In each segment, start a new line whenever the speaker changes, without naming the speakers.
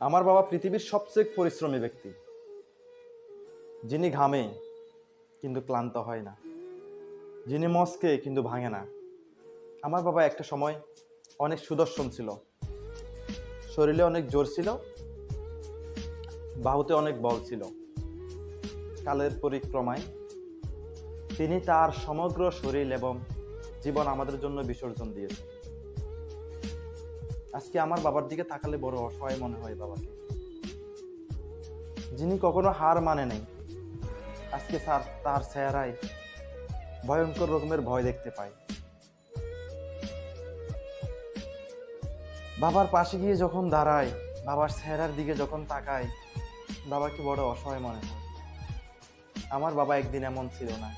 আমার বাবা পৃথিবীর সবচেয়ে পরিশ্রমী ব্যক্তি, যিনি ঘামে কিন্তু ক্লান্ত হয় না, যিনি মস্কে কিন্তু ভাঙে না। আমার বাবা একটা সময় অনেক সুদর্শন ছিল, শরীরে অনেক জোর ছিল, বাহুতে অনেক বল ছিল। কালের পরিক্রমায় তিনি তার সমগ্র শরীর এবং জীবন আমাদের জন্য বিসর্জন দিয়েছেন। আজকে আমার বাবার দিকে তাকালে বড় অসহায় মনে হয় বাবাকে, যিনি কখনো হার মানে নেই। আজকে তার চেহারায় ভয়ঙ্কর রকমের ভয় দেখতে পাই। বাবার পাশে গিয়ে যখন দাঁড়ায়, বাবার চেহারার দিকে যখন তাকায়, বাবাকে বড় অসহায় মনে হয়। আমার বাবা একদিন এমন ছিল না।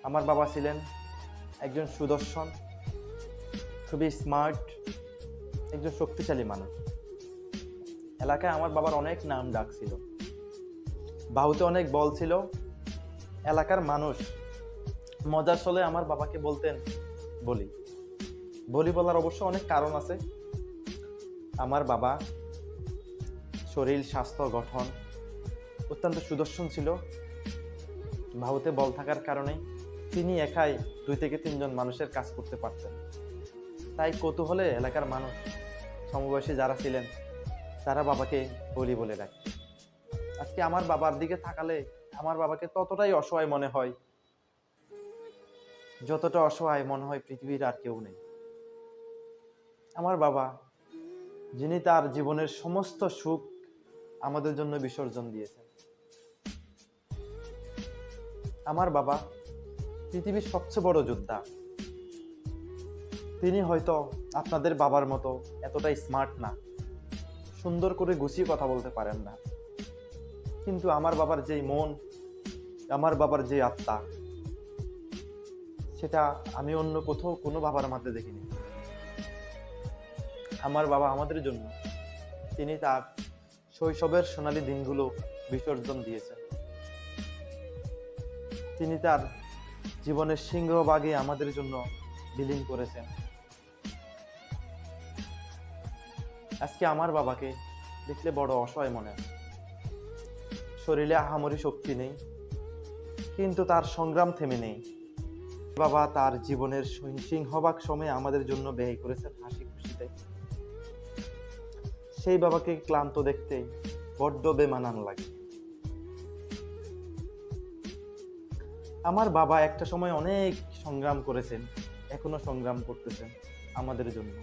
আমার বাবা ছিলেন একজন সুদর্শন, খুবই স্মার্ট, একজন শক্তিশালী মানুষ। এলাকায় আমার বাবার অনেক নাম ডাক ছিল, বাহুতে অনেক বল ছিল। এলাকার মানুষ মজার ছলে আমার বাবাকে বলতেন বলি। বলি বলার অবশ্য অনেক কারণ আছে। আমার বাবা শরীর, স্বাস্থ্য, গঠন অত্যন্ত সুদর্শন ছিল। বাহুতে বল থাকার কারণে তিনি একাই 2 থেকে 3 জন মানুষের কাজ করতে পারতেন। তাই কৌতূহলে এলাকার মানুষ, সমবয়সী যারা ছিলেন, তারা বাবাকে বলি বলে ডাকত। আজকে আমার বাবার দিকে তাকালে আমার বাবাকে ততটাই অসহায় মনে হয়, যতটা অসহায় মনে হয় পৃথিবীর আর কেউ নেই। আমার বাবা, যিনি তার জীবনের সমস্ত সুখ আমাদের জন্য বিসর্জন দিয়েছেন। আমার বাবা পৃথিবীর সবচেয়ে বড় যোদ্ধা। তিনি হয়তো আপনাদের বাবার মতো এতটাই স্মার্ট না, সুন্দর করে গুছিয়ে কথা বলতে পারেন না, কিন্তু আমার বাবার যেই মন, আমার বাবার যে আত্মা, সেটা আমি অন্য কোথাও কোনো বাবার মধ্যে দেখিনি। আমার বাবা আমাদের জন্য তিনি তার শৈশবের সোনালী দিনগুলো বিসর্জন দিয়েছেন। তিনি তার জীবনের সিংহভাগে আমাদের জন্য বিলীন করেছেন। আজকে আমার বাবাকে দেখলে বড় অসহায় মনে হয়। শরীরে আহামরি শক্তি নেই, কিন্তু তার সংগ্রাম থেমে নেই। বাবা তার জীবনের সিংহভাগ সময় আমাদের জন্য ব্যয় করেছেন হাসি খুশিতে। সেই বাবাকে ক্লান্ত দেখতে বড্ড বেমানান লাগে। আমার বাবা একটা সময় অনেক সংগ্রাম করেছেন, এখনো সংগ্রাম করতেছেন আমাদের জন্য।